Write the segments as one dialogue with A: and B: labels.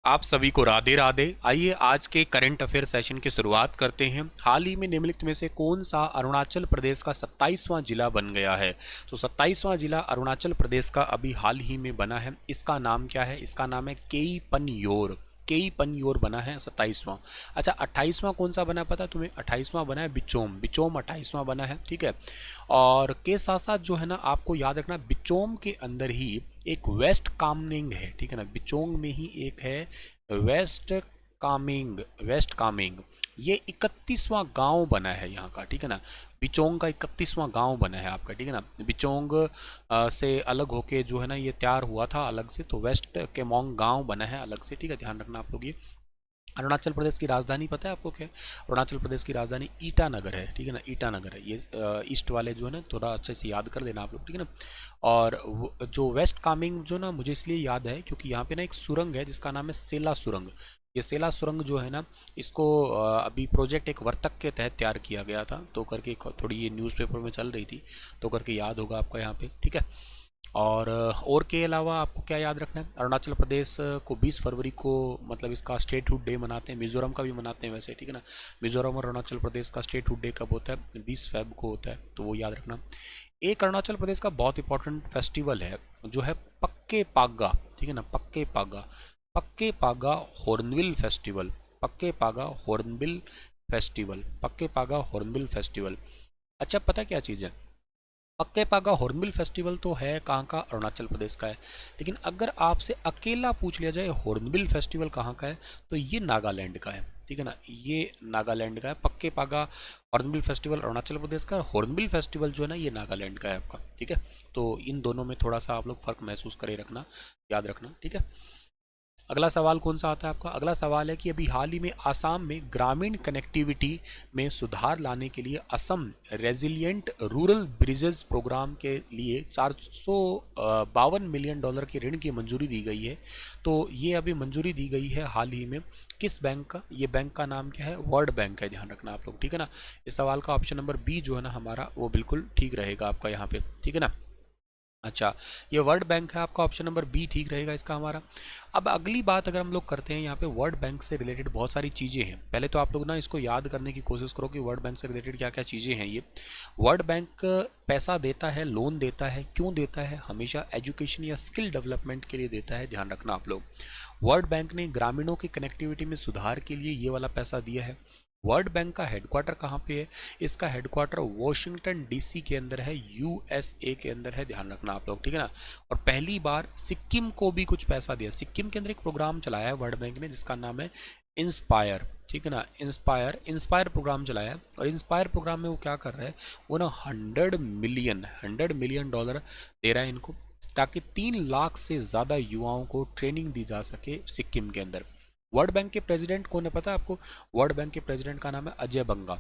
A: आप सभी को राधे राधे। आइए आज के करंट अफेयर सेशन की शुरुआत करते हैं। हाल ही में निम्नलिखित में से कौन सा अरुणाचल प्रदेश का 27वां जिला बन गया है? तो 27वां जिला अरुणाचल प्रदेश का अभी हाल ही में बना है। इसका नाम क्या है? इसका नाम है केई पन्योर। केई पन्योर बना है 27वां। अच्छा, 28वां कौन सा बना पता तुम्हें? 28वां बना है बिचोम। बिचोम 28वां बना है, ठीक है। और के साथ साथ जो है ना, आपको याद रखना बिचोम के अंदर ही एक वेस्ट कामेंग है, ठीक है ना। बिचोंग में ही एक है वेस्ट कामेंग। वेस्ट कामेंग ये 31वां गांव बना है यहाँ का, ठीक है ना। बिचोंग का 31वां गांव बना है आपका, ठीक है ना। बिचोंग से अलग होके जो है ना ये तैयार हुआ था अलग से, तो वेस्ट केमोंग गांव बना है अलग से, ठीक है। ध्यान रखना आप लोग ये। अरुणाचल प्रदेश की राजधानी पता है आपको क्या है? अरुणाचल प्रदेश की राजधानी ईटानगर है, ठीक है ना। ईटानगर है ये। ईस्ट वाले जो है ना थोड़ा अच्छे से याद कर लेना आप लोग, ठीक है ना। और जो वेस्ट कामेंग जो ना मुझे इसलिए याद है क्योंकि यहाँ पे ना एक सुरंग है जिसका नाम है सेला सुरंग। ये सेला सुरंग जो है ना, इसको अभी प्रोजेक्ट एक वर्तक के तहत तैयार किया गया था, तो करके थोड़ी ये न्यूज़पेपर में चल रही थी, तो करके याद होगा आपका यहाँ पे, ठीक है। और के अलावा आपको क्या याद रखना है? अरुणाचल प्रदेश को 20 फरवरी को मतलब इसका स्टेटहुड डे मनाते हैं। मिजोरम का भी मनाते हैं वैसे, ठीक है ना। मिजोरम और अरुणाचल प्रदेश का स्टेटहुड डे कब होता है? 20 फेब को होता है, तो वो याद रखना। एक अरुणाचल प्रदेश का बहुत इंपॉर्टेंट फेस्टिवल है जो है पक्के पागा, ठीक है ना। पक्के पागा। पक्के पागा हॉर्नबिल फेस्टिवल। पक्के पागा हॉर्नबिल फेस्टिवल। पक्के पागा हॉर्नबिल फेस्टिवल। अच्छा, पता क्या चीज़ है? पक्के पागा हॉर्नबिल फेस्टिवल तो है कहाँ का? अरुणाचल प्रदेश का है। लेकिन अगर आपसे अकेला पूछ लिया जाए हॉर्नबिल फेस्टिवल कहाँ का है, तो ये नागालैंड का है, ठीक है ना। ये नागालैंड का है। पक्के पागा हॉर्नबिल फेस्टिवल अरुणाचल प्रदेश का, हॉर्नबिल फेस्टिवल जो है ना ये नागालैंड का है आपका, ठीक है। तो इन दोनों में थोड़ा सा आप लोग फर्क महसूस करे रखना, याद रखना, ठीक है। अगला सवाल कौन सा आता है आपका? अगला सवाल है कि अभी हाल ही में आसाम में ग्रामीण कनेक्टिविटी में सुधार लाने के लिए Assam resilient rural bridges programme के लिए 452 मिलियन डॉलर के ऋण की मंजूरी दी गई है। तो ये अभी मंजूरी दी गई है हाल ही में किस बैंक का? ये बैंक का नाम क्या है? वर्ल्ड बैंक है, ध्यान रखना आप लोग, ठीक है ना। इस सवाल का ऑप्शन नंबर बी जो है ना हमारा, वो बिल्कुल ठीक रहेगा आपका यहाँ पे, ठीक है ना। अच्छा, ये वर्ल्ड बैंक है आपका, ऑप्शन नंबर बी ठीक रहेगा इसका हमारा। अब अगली बात अगर हम लोग करते हैं, यहाँ पे वर्ल्ड बैंक से रिलेटेड बहुत सारी चीज़ें हैं। पहले तो आप लोग ना इसको याद करने की कोशिश करो कि वर्ल्ड बैंक से रिलेटेड क्या क्या चीज़ें हैं ये। वर्ल्ड बैंक पैसा देता है, लोन देता है, क्यों देता है? हमेशा एजुकेशन या स्किल डेवलपमेंट के लिए देता है, ध्यान रखना आप लोग। वर्ल्ड बैंक ने ग्रामीणों की कनेक्टिविटी में सुधार के लिए ये वाला पैसा दिया है। वर्ल्ड बैंक का हेडक्वार्टर कहाँ पे है? इसका हेडक्वार्टर वॉशिंगटन डीसी के अंदर है, यूएसए के अंदर है, ध्यान रखना आप लोग, ठीक है ना। और पहली बार सिक्किम को भी कुछ पैसा दिया। सिक्किम के अंदर एक प्रोग्राम चलाया है वर्ल्ड बैंक ने जिसका नाम है इंस्पायर, ठीक है ना। इंस्पायर इंस्पायर प्रोग्राम चलाया है। और इंस्पायर प्रोग्राम में वो क्या कर रहा है? वो ना 100 मिलियन डॉलर दे रहा है इनको, ताकि 3 लाख से ज़्यादा युवाओं को ट्रेनिंग दी जा सके सिक्किम के अंदर। वर्ल्ड बैंक के प्रेसिडेंट कौन है पता है आपको? वर्ल्ड बैंक के प्रेसिडेंट का नाम है अजय बंगा,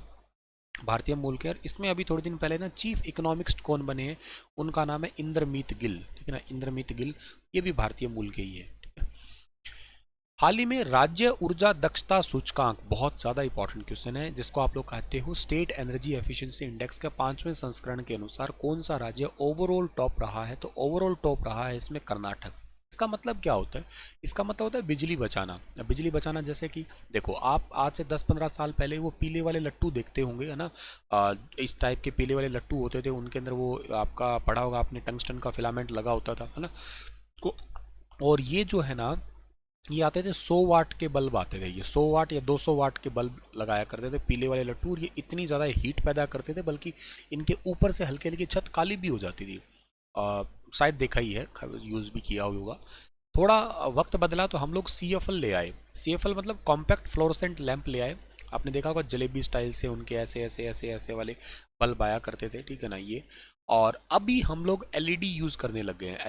A: भारतीय मूल के। और इसमें अभी थोड़े दिन पहले ना चीफ इकोनॉमिक्स्ट कौन बने हैं? उनका नाम है इंद्रमीत गिल, ठीक है ना। इंद्रमीत गिल ये भी भारतीय मूल के ही है, ठीक है। हाल ही में राज्य ऊर्जा दक्षता सूचकांक, बहुत ज़्यादा इंपॉर्टेंट क्वेश्चन है जिसको आप लोग कहते हो स्टेट एनर्जी एफिशिएंसी इंडेक्स का 5वें संस्करण के अनुसार कौन सा राज्य ओवरऑल टॉप रहा है? तो ओवरऑल टॉप रहा है इसमें कर्नाटक। इसका मतलब क्या होता है? इसका मतलब होता है बिजली बचाना। अब बिजली बचाना जैसे कि देखो, आप आज से 10-15 साल पहले वो पीले वाले लट्टू देखते होंगे, है ना। इस टाइप के पीले वाले लट्टू होते थे, उनके अंदर वो आपका पढ़ा होगा आपने, टंगस्टन का फिलामेंट लगा होता था, है ना। को और ये जो है ना, ये आते थे 100 वाट के बल्ब आते थे, ये 100 वाट या 200 वाट के बल्ब लगाया करते थे पीले वाले लट्टू। और ये इतनी ज़्यादा हीट पैदा करते थे बल्कि इनके ऊपर से हल्की हल्की छत काली भी हो जाती थी। शायद देखा ही है, यूज़ भी किया होगा। थोड़ा वक्त बदला तो हम लोग CFL ले आए। CFL मतलब कॉम्पैक्ट फ्लोरोसेंट लैंप ले आए। आपने देखा होगा जलेबी स्टाइल से उनके ऐसे ऐसे ऐसे ऐसे वाले बल्ब आया करते थे, ठीक है ना ये। और अभी हम लोग LED यूज़ करने लग गए हैं।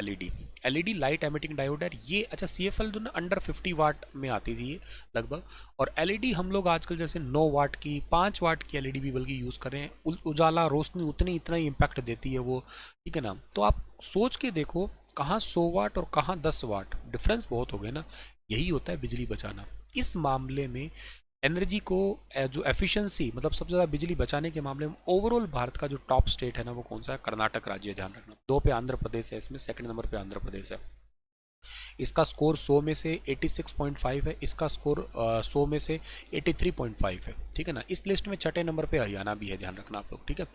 A: LED लाइट एमिटिंग डायोड है ये। अच्छा, CFL जो ना अंडर 50 वाट में आती थी ये लगभग। और LED हम लोग आजकल जैसे 9 वाट की, 5 वाट की LED भी बल्कि यूज़ कर रहे हैं। उजाला रोशनी उतनी इतना ही इम्पैक्ट देती है वो, ठीक है ना। तो आप सोच के देखो, कहाँ 100 वाट और कहाँ 10 वाट, डिफरेंस बहुत हो गया ना। यही होता है बिजली बचाना। इस मामले में एनर्जी को जो एफिशिएंसी मतलब सबसे ज़्यादा बिजली बचाने के मामले में ओवरऑल भारत का जो टॉप स्टेट है ना, वो कौन सा है? कर्नाटक राज्य है, ध्यान रखना। 2 पे आंध्र प्रदेश है, इसमें सेकंड नंबर पे आंध्र प्रदेश है। इसका स्कोर 100 में से 86.5 है, इसका स्कोर 100 में से 83.5 है, ठीक है ना। इस लिस्ट में छठे नंबर पे हरियाणा भी है, ध्यान रखना आप लोग, ठीक है।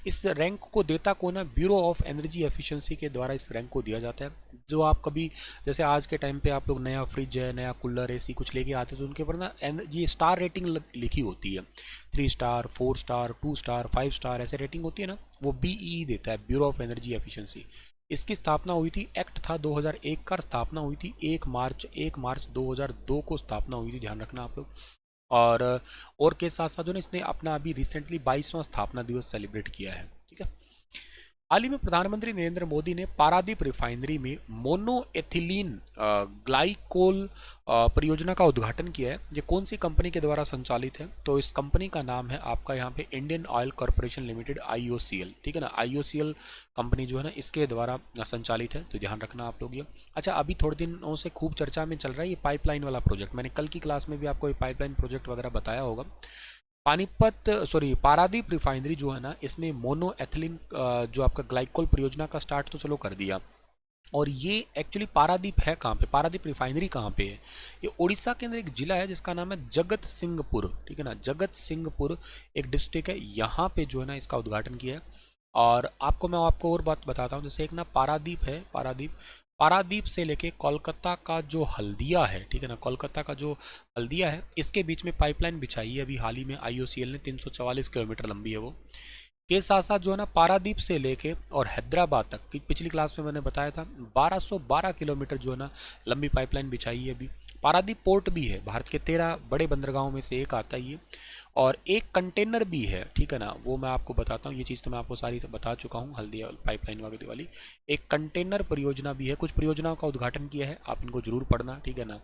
A: इस रैंक को देता कौन है? ब्यूरो ऑफ एनर्जी एफिशिएंसी के द्वारा इस रैंक को दिया जाता है। जो आप कभी जैसे आज के टाइम पे आप लोग नया फ्रिज है, नया कूलर, एसी कुछ लेके आते तो उनके ऊपर ना ये स्टार रेटिंग लिखी होती है, 3 स्टार, 4 स्टार, 2 स्टार, 5 स्टार, ऐसे रेटिंग होती है ना, वो BEE देता है, ब्यूरो ऑफ एनर्जी एफिशिएंसी। इसकी स्थापना हुई थी, एक्ट था 2001 का, स्थापना हुई थी 1 मार्च 2002 को स्थापना हुई थी, ध्यान रखना आप लोग। और के साथ साथ जो ना इसने अपना अभी रिसेंटली 22वां स्थापना दिवस सेलिब्रेट किया है, ठीक है। हाल ही में प्रधानमंत्री नरेंद्र मोदी ने पारादीप रिफाइनरी में मोनो एथिलीन ग्लाइकोल परियोजना का उद्घाटन किया है। ये कौन सी कंपनी के द्वारा संचालित है? तो इस कंपनी का नाम है आपका यहाँ पे Indian oil corporation limited, IOCL, ठीक है ना। IOCL कंपनी जो है ना इसके द्वारा संचालित है, तो ध्यान रखना आप लोग ये। अच्छा, अभी थोड़े दिनों से खूब चर्चा में चल रहा है ये पाइपलाइन वाला प्रोजेक्ट। मैंने कल की क्लास में भी आपको ये पाइपलाइन प्रोजेक्ट वगैरह बताया होगा। पारादीप रिफाइनरी जो है ना, इसमें मोनो एथिलीन जो आपका ग्लाइकोल परियोजना का स्टार्ट तो चलो कर दिया। और ये एक्चुअली पारादीप है कहाँ पे? पारादीप रिफाइनरी कहाँ पे है? ये उड़ीसा के अंदर एक जिला है जिसका नाम है जगत सिंहपुर, ठीक है ना। जगत सिंहपुर एक डिस्ट्रिक्ट है, यहाँ पे जो है ना इसका उद्घाटन किया है। और मैं आपको और बात बताता हूँ, जैसे एक ना पारादीप है, पारादीप से लेके कोलकाता का जो हल्दिया है, ठीक है ना, कोलकाता का जो हल्दिया है, इसके बीच में पाइपलाइन बिछाई है अभी हाल ही में IOCL ने, 344 किलोमीटर लंबी है वो। के साथ साथ जो है ना पारादीप से लेके और हैदराबाद तक की, पिछली क्लास में मैंने बताया था 1212 किलोमीटर जो है ना लंबी पाइपलाइन बिछाई है अभी। पारादीप पोर्ट भी है, भारत के 13 बड़े बंदरगाहों में से एक आता है ये। और एक कंटेनर भी है, ठीक है ना, वो मैं आपको बताता हूँ। ये चीज़ तो मैं आपको सारी बता चुका हूँ, हल्दिया पाइपलाइन वगैरह वाली। एक कंटेनर परियोजना भी है, कुछ परियोजनाओं का उद्घाटन किया है, आप इनको जरूर पढ़ना, ठीक है ना।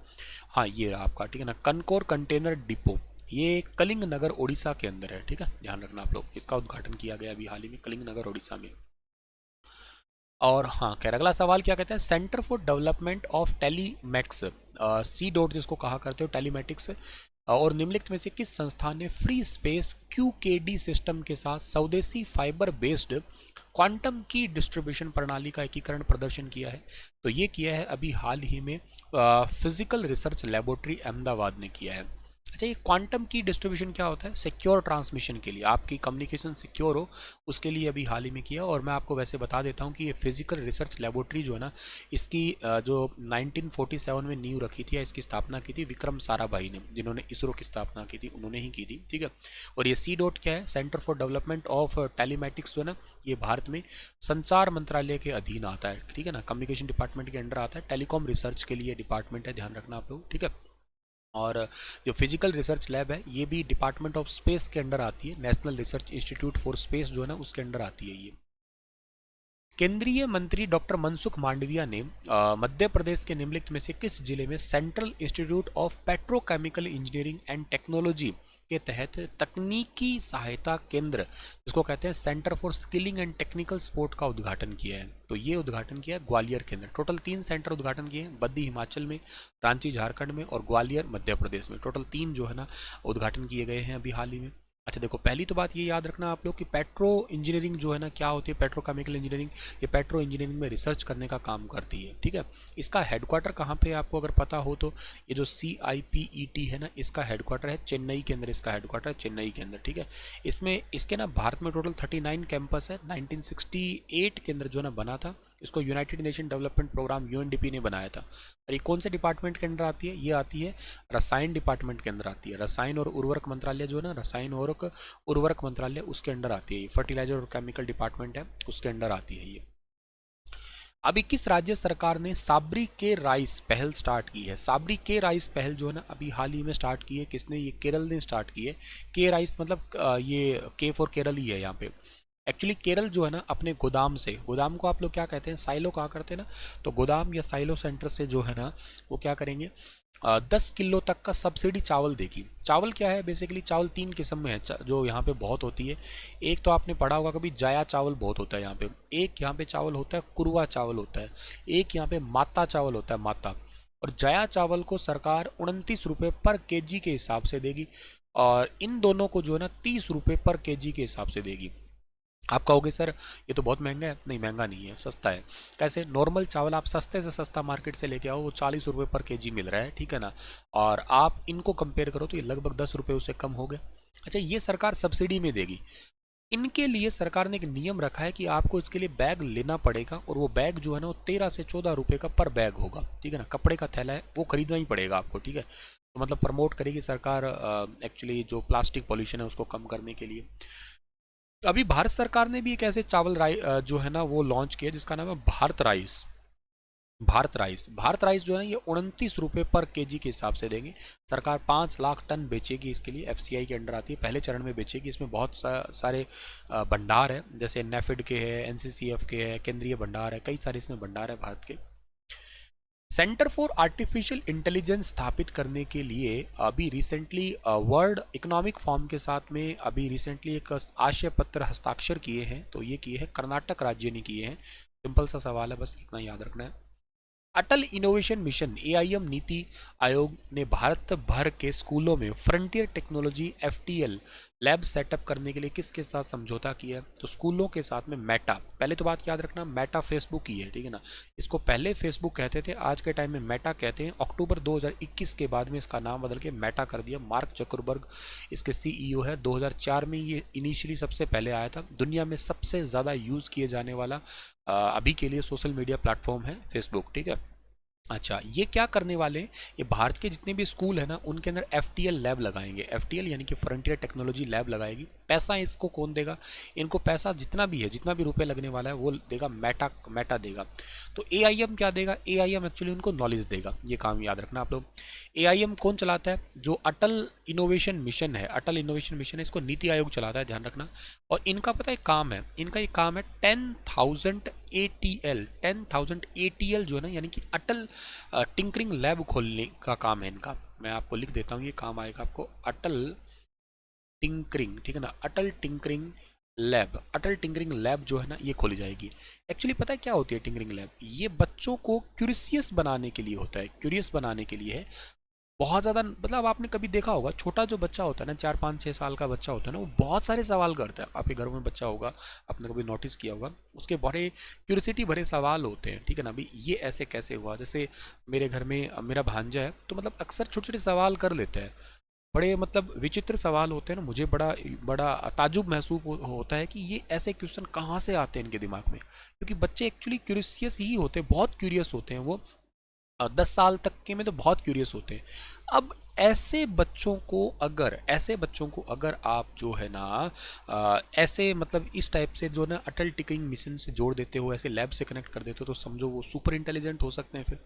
A: हाँ, ये रहा आपका, ठीक है ना, कनकोर कंटेनर डिपो, ये कलिंग नगर उड़ीसा के अंदर है, ठीक है, ध्यान रखना आप लोग। इसका उद्घाटन किया गया अभी हाल ही में कलिंग नगर उड़ीसा में। और हाँ, खैर अगला सवाल क्या कहता है? Centre for Development of Telematics, C DOT जिसको कहा करते हो, टेलीमेटिक्स, और निम्नलिखित में से किस संस्थान ने फ्री स्पेस QKD सिस्टम के साथ स्वदेशी फाइबर बेस्ड क्वांटम की डिस्ट्रीब्यूशन प्रणाली का एकीकरण प्रदर्शन किया है? तो ये किया है अभी हाल ही में फिजिकल रिसर्च लेबोरेटरी अहमदाबाद ने किया है। अच्छा, ये क्वांटम की डिस्ट्रीब्यूशन क्या होता है? सिक्योर ट्रांसमिशन के लिए, आपकी कम्युनिकेशन सिक्योर हो उसके लिए अभी हाल ही में किया। और मैं आपको वैसे बता देता हूँ कि ये फिजिकल रिसर्च लेबोरेटरी जो है ना, इसकी जो 1947 में नींव रखी थी या इसकी स्थापना की थी विक्रम साराभाई ने, जिन्होंने इसरो की स्थापना की थी, उन्होंने ही की थी, ठीक है। और ये सी डॉट क्या है? Centre for Development of telematics जो है ना, ये भारत में संचार मंत्रालय के अधीन आता है, ठीक है ना, कम्युनिकेशन डिपार्टमेंट के अंडर आता है। टेलीकॉम रिसर्च के लिए डिपार्टमेंट है, ध्यान रखना आप लोग, ठीक है। और जो फिजिकल रिसर्च लैब है ये भी डिपार्टमेंट ऑफ स्पेस के अंडर आती है, national research institute for space जो है ना उसके अंडर आती है ये। केंद्रीय मंत्री डॉक्टर मनसुख मांडविया ने मध्य प्रदेश के निम्नलिखित में से किस जिले में central institute of petrochemical engineering and technology के तहत तकनीकी सहायता केंद्र, जिसको कहते हैं centre for skilling and technical support, का उद्घाटन किया है? तो ये उद्घाटन किया है ग्वालियर के अंदर। टोटल 3 सेंटर उद्घाटन किए हैं, बद्दी हिमाचल में, रांची झारखंड में, और ग्वालियर मध्य प्रदेश में। टोटल 3 जो है ना उद्घाटन किए गए हैं अभी हाल ही में। अच्छा देखो, पहली तो बात ये याद रखना आप लोग कि पेट्रो इंजीनियरिंग जो है ना क्या होती है? पेट्रोकेमिकल इंजीनियरिंग, ये पेट्रो इंजीनियरिंग में रिसर्च करने का काम करती है, ठीक है। इसका हेडक्वार्टर कहाँ पे है आपको अगर पता हो तो? ये जो CIPET है ना, इसका हेडक्वार्टर है चेन्नई के अंदर, इसका हेडक्वार्टर है चेन्नई के अंदर, ठीक है। इसमें इसके ना भारत में टोटल 39 कैंपस है, 1968 के अंदर जो ना बना था। इसको united nation development programme UNDP ने बनाया था। और ये कौन से डिपार्टमेंट के अंदर आती है? ये आती है रसायन डिपार्टमेंट के अंदर आती है। रसायन और उर्वरक मंत्रालय जो है ना, रसायन और उर्वरक मंत्रालय, उसके अंदर आती है ये। फर्टिलाइजर और केमिकल डिपार्टमेंट है, उसके अंदर आती है ये। अभी किस राज्य सरकार ने साबरी के राइस पहल स्टार्ट की है? साबरी के राइस पहल जो है ना अभी हाल ही में स्टार्ट की है, किसने? ये केरल ने स्टार्ट की है। के राइस मतलब ये के फॉर केरल ही है यहाँ पे। एक्चुअली केरल जो है ना अपने गोदाम से, गोदाम को आप लोग क्या कहते हैं? साइलो कहा करते हैं ना, तो गोदाम या साइलो सेंटर से जो है ना वो क्या करेंगे, 10 किलो तक का सब्सिडी चावल देगी। चावल क्या है? बेसिकली चावल 3 किस्म में है जो यहाँ पे बहुत होती है। एक तो आपने पढ़ा होगा कभी, जाया चावल बहुत होता है यहाँ पे। एक यहाँ पे चावल होता है कुरुआ चावल होता है। एक यहाँ पे माता चावल होता है, माता। और जाया चावल को सरकार 29 रुपये पर केजी के हिसाब से देगी, और इन दोनों को जो है ना 30 रुपये पर केजी के हिसाब से देगी। आप कहोगे सर ये तो बहुत महंगा है। नहीं, महंगा नहीं है, सस्ता है। कैसे? नॉर्मल चावल आप सस्ते से सस्ता मार्केट से लेके आओ, वो 40 रुपये पर केजी मिल रहा है, ठीक है ना। और आप इनको कंपेयर करो तो ये लगभग 10 रुपये उससे कम हो गए। अच्छा, ये सरकार सब्सिडी में देगी। इनके लिए सरकार ने एक नियम रखा है कि आपको इसके लिए बैग लेना पड़ेगा, और वो बैग जो है ना वो 13 से 14 रुपये का पर बैग होगा, ठीक है ना। कपड़े का थैला है, वो खरीदना ही पड़ेगा आपको, ठीक है। तो मतलब प्रमोट करेगी सरकार एक्चुअली जो प्लास्टिक पॉल्यूशन है उसको कम करने के लिए। अभी भारत सरकार ने भी एक ऐसे चावल जो है ना वो लॉन्च किया जिसका नाम है भारत राइस। भारत राइस जो है ना ये 29 रुपये पर केजी के हिसाब से देंगे। सरकार 5 लाख टन बेचेगी, इसके लिए एफसीआई के अंडर आती है, पहले चरण में बेचेगी। इसमें बहुत सारे भंडार है, जैसे नेफेड के है, एनसीसीएफ के है, केंद्रीय भंडार है, कई सारे इसमें भंडार है भारत के। सेंटर फॉर आर्टिफिशियल इंटेलिजेंस स्थापित करने के लिए अभी रिसेंटली वर्ल्ड इकोनॉमिक फोरम के साथ में अभी रिसेंटली एक आशय पत्र हस्ताक्षर किए हैं। तो ये किए हैं कर्नाटक राज्य ने किए हैं। सिंपल सा सवाल है, बस इतना याद रखना है। अटल innovation mission AIM NITI Aayog ने भारत भर के स्कूलों में frontier technology FTL lab setup करने के लिए किसके साथ समझौता किया है? तो स्कूलों के साथ में मेटा। पहले तो बात याद रखना, मेटा फेसबुक ही है, ठीक है ना। इसको पहले फेसबुक कहते थे, आज के टाइम में मेटा कहते हैं। अक्टूबर 2021 के बाद में इसका नाम बदल के मेटा कर दिया। मार्क जकरबर्ग इसके सीईओ है। 2004 में ये इनिशियली सबसे पहले आया था। दुनिया में सबसे ज़्यादा यूज़ किए जाने वाला अभी के लिए सोशल मीडिया प्लेटफॉर्म है फेसबुक, ठीक है। अच्छा, ये क्या करने वाले हैं? ये भारत के जितने भी स्कूल है ना उनके अंदर एफटीएल लैब लगाएंगे। एफटीएल यानी कि फ्रंटियर टेक्नोलॉजी लैब लगाएगी। पैसा इसको कौन देगा? इनको पैसा जितना भी है, जितना भी रुपए लगने वाला है वो देगा मेटा देगा। तो एआईएम क्या देगा? एआईएम एक्चुअली उनको नॉलेज देगा। ये काम याद रखना आप लोग। एआईएम कौन चलाता है? जो अटल इनोवेशन मिशन है, अटल इनोवेशन मिशन है, इसको नीति आयोग चलाता है, ध्यान रखना। और इनका पता है काम है, इनका ये काम है 10,000 एटीएल 10,000 एटीएल जो है ना, यानी कि अटल टिंकरिंग लैब खोलने का काम है इनका। मैं आपको लिख देता हूँ, ये काम आएगा आपको, अटल टिंकरिंग, ठीक है ना। अटल टिंकरिंग लैब जो है ना ये खोली जाएगी। एक्चुअली पता है क्या होती है टिंकरिंग लैब? ये बच्चों को क्यूरियस बनाने के लिए होता है, क्यूरियस बनाने के लिए है। बहुत ज़्यादा, मतलब आपने कभी देखा होगा छोटा जो बच्चा होता है ना, 4 5 6 साल का बच्चा होता है ना, वो बहुत सारे सवाल करता है। आपके घर में बच्चा होगा, आपने कभी नोटिस किया होगा, उसके बड़े क्यूरियोसिटी भरे सवाल होते हैं, ठीक है ना। अभी ये ऐसे कैसे हुआ? जैसे मेरे घर में मेरा भांजा है, तो मतलब अक्सर छोटे छोटे सवाल कर लेते हैं। बड़े मतलब विचित्र सवाल होते हैं ना, मुझे बड़ा बड़ा ताजुब महसूस होता है कि ये ऐसे क्वेश्चन कहाँ से आते हैं इनके दिमाग में। क्योंकि बच्चे एक्चुअली क्यूरियस ही होते हैं, बहुत क्यूरियस होते हैं वो। 10 साल तक के में तो बहुत क्यूरियस होते हैं। अब ऐसे बच्चों को अगर आप जो है ना ऐसे मतलब इस टाइप से जो ना अटल टिकरिंग मिशन से जोड़ देते हो, ऐसे लैब से कनेक्ट कर देते हो, तो समझो वो सुपर इंटेलिजेंट हो सकते हैं फिर।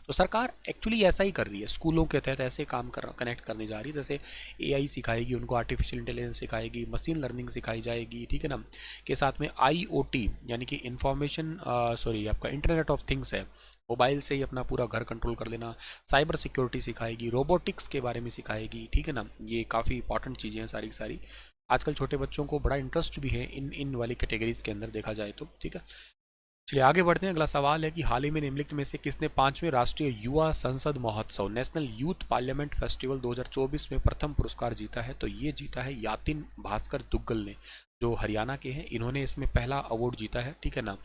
A: तो सरकार एक्चुअली ऐसा ही कर रही है, स्कूलों के तहत ऐसे काम कर कनेक्ट करने जा रही है। जैसे एआई सिखाएगी उनको, आर्टिफिशियल इंटेलिजेंस सिखाएगी, मशीन लर्निंग सिखाई जाएगी, ठीक है ना। के साथ में आईओटी यानी कि इंफॉर्मेशन आपका इंटरनेट ऑफ थिंग्स है, मोबाइल से ही अपना पूरा घर कंट्रोल कर लेना। साइबर सिक्योरिटी सिखाएगी, रोबोटिक्स के बारे में सिखाएगी, ठीक है ना। ये काफ़ी इंपॉर्टेंट चीज़ें हैं सारी की सारी। आजकल छोटे बच्चों को बड़ा इंटरेस्ट भी है इन वाली कैटेगरीज के अंदर देखा जाए तो, ठीक है। चलिए आगे बढ़ते हैं। अगला सवाल है कि हाल ही में निम्नलिखित में से किसने 5वें राष्ट्रीय युवा संसद महोत्सव नेशनल यूथ पार्लियामेंट फेस्टिवल 2024 में प्रथम पुरस्कार जीता है? तो ये जीता है यातिन भास्कर दुग्गल ने, जो हरियाणा के हैं। इन्होंने इसमें पहला अवार्ड जीता है, ठीक है ना।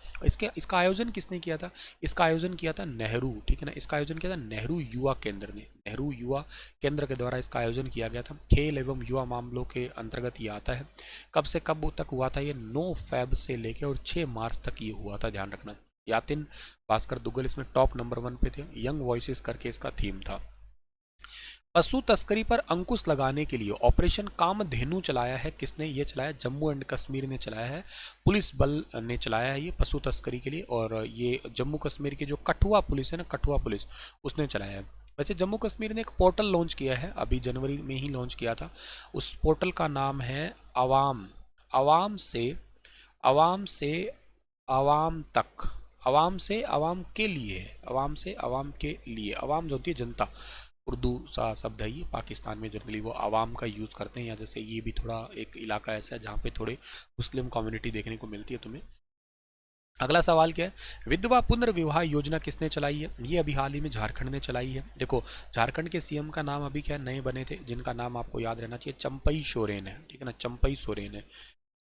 A: इसका आयोजन किसने किया था? इसका आयोजन किया था नेहरू, ठीक है ना। इसका आयोजन किया था नेहरू युवा केंद्र ने। नेहरू युवा केंद्र के द्वारा इसका आयोजन किया गया था। खेल एवं युवा मामलों के अंतर्गत ये आता है। कब से कब तक हुआ था? ये 9 फेब से लेकर और 6 मार्च तक ये हुआ था, ध्यान रखना। यातिन भास्कर दुग्गल इसमें टॉप नंबर 1 पे थे। यंग वॉइसेस करके इसका थीम था। पशु तस्करी पर अंकुश लगाने के लिए ऑपरेशन कामधेनु चलाया है किसने? ये चलाया जम्मू एंड कश्मीर ने चलाया है। पुलिस बल ने चलाया है ये पशु तस्करी के लिए। और ये जम्मू कश्मीर की जो कठुआ पुलिस है ना, कठुआ पुलिस, उसने चलाया है। वैसे जम्मू कश्मीर ने एक पोर्टल लॉन्च किया है, अभी जनवरी में ही लॉन्च किया था। उस पोर्टल का नाम है अवाम अवाम से अवाम से अवाम तक, अवाम से अवाम के लिए, अवाम से अवाम के लिए। अवाम जो होती है जनता, उर्दू सा शब्द है ये। पाकिस्तान में जनरली वो आवाम का यूज़ करते हैं, या जैसे ये भी थोड़ा एक इलाका ऐसा है जहाँ पे थोड़े मुस्लिम कम्युनिटी देखने को मिलती है तुम्हें। अगला सवाल क्या है? विधवा पुनर्विवाह योजना किसने चलाई है? ये अभी हाल ही में झारखंड ने चलाई है। देखो झारखंड के सीएम का नाम अभी क्या नए बने थे, जिनका नाम आपको याद रहना चाहिए, चंपई सोरेन है, ठीक है ना। चंपई सोरेन है।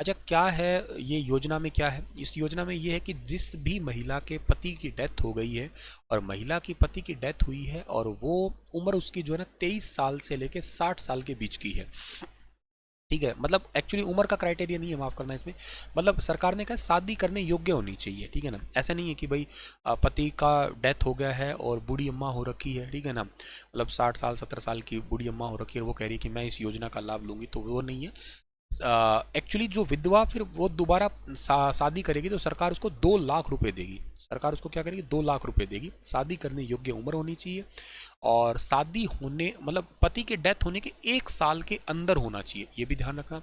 A: अच्छा, क्या है ये योजना में, क्या है इस योजना में? ये है कि जिस भी महिला के पति की डेथ हो गई है, और महिला की पति की डेथ हुई है और वो उम्र उसकी जो है ना 23 साल से लेके 60 साल के बीच की है, ठीक है, मतलब एक्चुअली उम्र का क्राइटेरिया नहीं है, माफ करना इसमें, मतलब सरकार ने कहा शादी करने योग्य होनी चाहिए, ठीक है ना। ऐसा नहीं है कि भाई पति का डेथ हो गया है और बूढ़ी अम्मा हो रखी है, ठीक है ना, मतलब 60 साल 70 साल की बूढ़ी अम्मा हो रखी है और वो कह रही है कि मैं इस योजना का लाभ लूंगी, तो वो नहीं है। एक्चुअली जो विधवा फिर वो दोबारा शादी करेगी तो सरकार उसको 2 लाख रुपए देगी। सरकार उसको क्या करेगी, 2 लाख रुपए देगी। शादी करने योग्य उम्र होनी चाहिए, और शादी होने मतलब पति के डेथ होने के 1 साल के अंदर होना चाहिए, ये भी ध्यान रखना।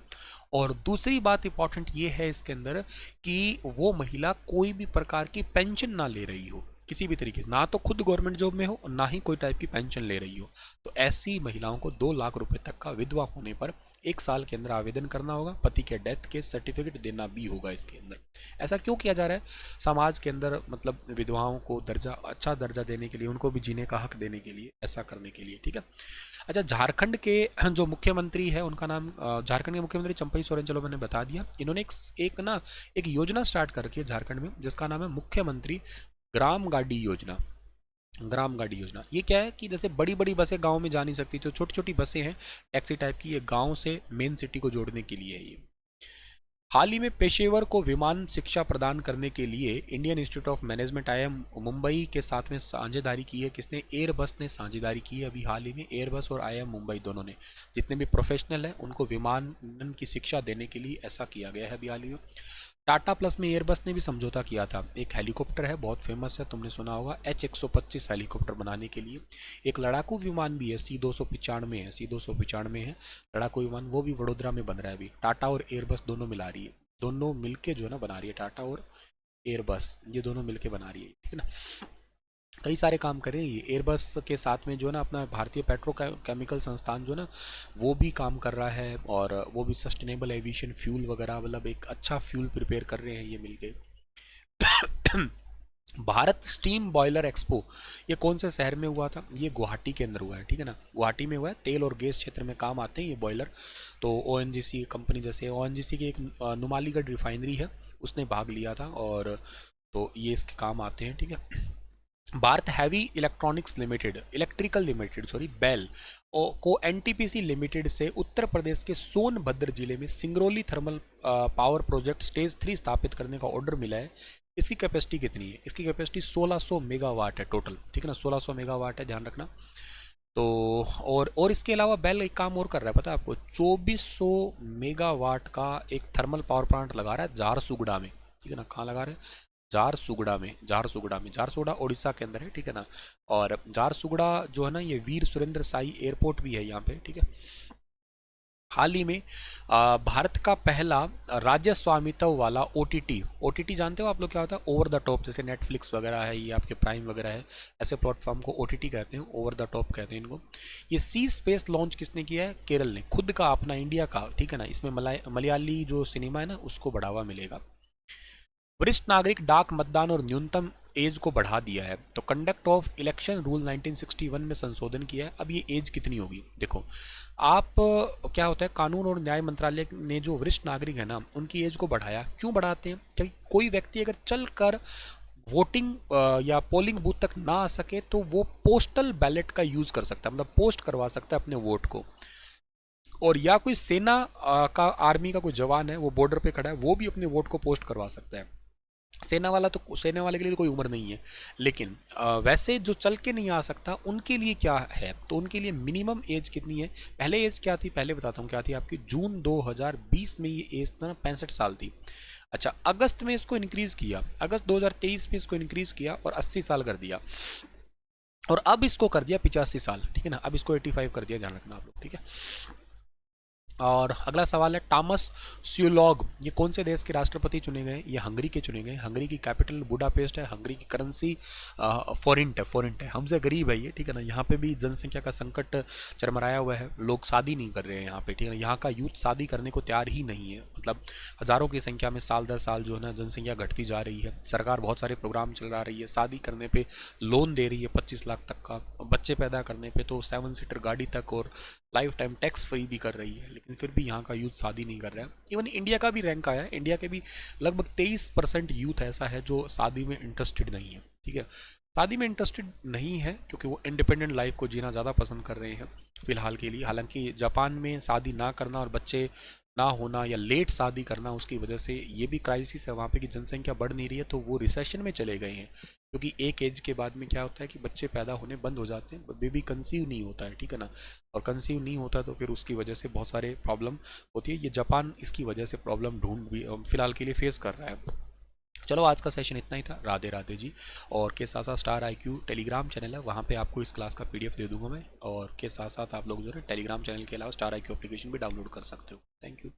A: और दूसरी बात इंपॉर्टेंट ये है इसके अंदर कि वो महिला कोई भी प्रकार की पेंशन ना ले रही हो, किसी भी तरीके से, ना तो खुद गवर्नमेंट जॉब में हो और ना ही कोई टाइप की पेंशन ले रही हो। तो ऐसी महिलाओं को 2 लाख रुपए तक का विधवा होने पर 1 साल के अंदर आवेदन करना होगा। पति के डेथ के सर्टिफिकेट देना भी होगा इसके अंदर। ऐसा क्यों किया जा रहा है? समाज के अंदर मतलब विधवाओं को दर्जा, अच्छा दर्जा देने के लिए, उनको भी जीने का हक देने के लिए, ऐसा करने के लिए, ठीक है। अच्छा, झारखंड के जो मुख्यमंत्री है उनका नाम, झारखंड के मुख्यमंत्री चंपई सोरेन, चलो मैंने बता दिया। इन्होंने एक योजना स्टार्ट कर रखी है झारखंड में, जिसका नाम है मुख्यमंत्री ग्राम गाड़ी योजना। ग्राम गाड़ी योजना ये क्या है कि जैसे बड़ी बड़ी बसें गांव में जा नहीं सकती, तो छोटी छोटी बसें हैं टैक्सी टाइप की, ये गांव से मेन सिटी को जोड़ने के लिए है ये। हाल ही में पेशेवर को विमान शिक्षा प्रदान करने के लिए Indian institute of management IIM Mumbai के साथ में साझेदारी की है। किसने? एयरबस ने साझेदारी की है अभी हाल ही में। एयरबस और आईआईएम मुंबई दोनों ने, जितने भी प्रोफेशनल हैं उनको विमानन की शिक्षा देने के लिए ऐसा किया गया है अभी हाल ही में। टाटा प्लस में एयरबस ने भी समझौता किया था। एक हेलीकॉप्टर है, बहुत फेमस है, तुमने सुना होगा, H-125 हेलीकॉप्टर बनाने के लिए। एक लड़ाकू विमान भी है, C-295 है, C-295 है लड़ाकू विमान, वो भी वडोदरा में बन रहा है अभी। टाटा और एयरबस दोनों मिला रही है, दोनों मिलके जो है ना बना रही है, टाटा और एयरबस ये दोनों मिलके बना रही है, ठीक है ना। कई सारे काम कर रहे हैं ये। एयरबस के साथ में जो है ना अपना भारतीय पेट्रोकेमिकल संस्थान जो है ना वो भी काम कर रहा है, और वो भी सस्टेनेबल एविएशन फ्यूल वगैरह, मतलब एक अच्छा फ्यूल प्रिपेयर कर रहे हैं ये मिलके। भारत स्टीम बॉयलर एक्सपो ये कौन से शहर में हुआ था? ये गुवाहाटी के अंदर हुआ है, ठीक है ना, गुवाहाटी में हुआ है। तेल और गैस क्षेत्र में काम आते हैं ये बॉयलर। तो ओएनजीसी कंपनी, जैसे ओएनजीसी की एक नुमालीगढ़ रिफाइनरी है, उसने भाग लिया था, और तो ये इसके काम आते हैं, ठीक है। Bharat heavy electronics limited, electrical limited sorry, BHEL को एनटीपीसी लिमिटेड से उत्तर प्रदेश के सोनभद्र जिले में Singrauli thermal power project stage 3 स्थापित करने का ऑर्डर मिला है। इसकी कैपेसिटी कितनी है? इसकी कैपेसिटी 1600 मेगावाट है टोटल, ठीक है ना, 1600 मेगावाट है, ध्यान रखना। तो और इसके अलावा बेल एक काम और कर रहा है, पता है आपको? 2400 मेगावाट का एक थर्मल पावर प्लांट लगा रहा है झारसुगुड़ा में, ठीक है ना। कहाँ लगा रहे हैं? झारसुगुड़ा उड़ीसा के अंदर है, ठीक है ना। और झारसुगुड़ा जो है ना, ये वीर सुरेंद्र साई एयरपोर्ट भी है यहाँ पे, ठीक है। हाल ही में भारत का पहला राज्य स्वामित्व वाला ओटीटी जानते हो आप लोग क्या होता है? ओवर द टॉप, जैसे नेटफ्लिक्स वगैरह है, ये आपके प्राइम वगैरह है, ऐसे प्लेटफॉर्म को ओटीटी कहते हैं, ओवर द टॉप कहते हैं इनको। ये सी स्पेस लॉन्च किसने किया है? केरल ने, खुद का अपना इंडिया का, ठीक है ना। इसमें मलयाली जो सिनेमा है ना उसको बढ़ावा मिलेगा। वरिष्ठ नागरिक डाक मतदान और न्यूनतम एज को बढ़ा दिया है। तो कंडक्ट ऑफ इलेक्शन रूल 1961 में संशोधन किया है। अब ये एज कितनी होगी देखो आप, क्या होता है, कानून और न्याय मंत्रालय ने जो वरिष्ठ नागरिक है ना उनकी एज को बढ़ाया। क्यों बढ़ाते हैं? क्योंकि कोई व्यक्ति अगर चलकर वोटिंग या पोलिंग बूथ तक ना आ सके तो वो पोस्टल बैलेट का यूज कर सकता है, मतलब पोस्ट करवा सकता है अपने वोट को। और या कोई सेना का, आर्मी का कोई जवान है, वो बॉर्डर पे खड़ा है, वो भी अपने वोट को पोस्ट करवा सकता है। सेना वाला तो, सेना वाले के लिए तो कोई उम्र नहीं है, लेकिन वैसे जो चल के नहीं आ सकता उनके लिए क्या है? तो उनके लिए मिनिमम एज कितनी है? पहले एज क्या थी, पहले बताता हूँ क्या थी आपकी। जून 2020 में ये एज ना 65 साल थी। अच्छा, अगस्त में इसको इंक्रीज किया, अगस्त 2023 में इसको इंक्रीज किया और 80 साल कर दिया, और अब इसको कर दिया 85 साल, ठीक है ना। अब इसको 85 कर दिया, ध्यान रखना आप लोग, ठीक है। और अगला सवाल है, टॉमस स्यूलॉग ये कौन से देश के राष्ट्रपति चुने गए? ये हंगरी के चुने गए। हंगरी की कैपिटल बुडापेस्ट है। हंगरी की करेंसी फोरिंट है, हमसे गरीब है ये, ठीक है ना। यहाँ पे भी जनसंख्या का संकट चरमराया हुआ है, लोग शादी नहीं कर रहे हैं यहाँ पे, ठीक है ना। यहाँ का यूथ शादी करने को तैयार ही नहीं है, मतलब हज़ारों की संख्या में साल दर साल जो है ना जनसंख्या घटती जा रही है। सरकार बहुत सारे प्रोग्राम चला रही है, शादी करने पे लोन दे रही है 25 लाख तक का, बच्चे पैदा करने पे तो 7 सीटर गाड़ी तक, और लाइफ टाइम टैक्स फ्री भी कर रही है। लेकिन लेकिन फिर भी यहाँ का यूथ शादी नहीं कर रहा है। इवन इंडिया का भी रैंक आया है, इंडिया के भी लगभग 23% यूथ ऐसा है जो शादी में इंटरेस्टेड नहीं है। ठीक है, शादी में इंटरेस्टेड नहीं है क्योंकि वो इंडिपेंडेंट लाइफ को जीना ज़्यादा पसंद कर रहे हैं फिलहाल के लिए। हालांकि जापान में शादी ना करना और बच्चे ना होना या लेट शादी करना, उसकी वजह से ये भी क्राइसिस है वहाँ पे कि जनसंख्या बढ़ नहीं रही है, तो वो रिसेशन में चले गए हैं। क्योंकि एक एज के बाद में क्या होता है कि बच्चे पैदा होने बंद हो जाते हैं, बेबी कंसीव नहीं होता है। ठीक है ना, और कंसीव नहीं होता तो फिर उसकी वजह से बहुत सारे प्रॉब्लम होती है। ये जापान इसकी वजह से प्रॉब्लम ढूंढ भी फिलहाल के लिए फेस कर रहा है। चलो आज का सेशन इतना ही था। राधे राधे जी। और के साथ साथ स्टार IQ टेलीग्राम चैनल है, वहाँ पे आपको इस क्लास का PDF दे दूंगा मैं। और के साथ साथ आप लोग जो है टेलीग्राम चैनल के अलावा स्टार IQ एप्लीकेशन भी डाउनलोड कर सकते हो। Thank you.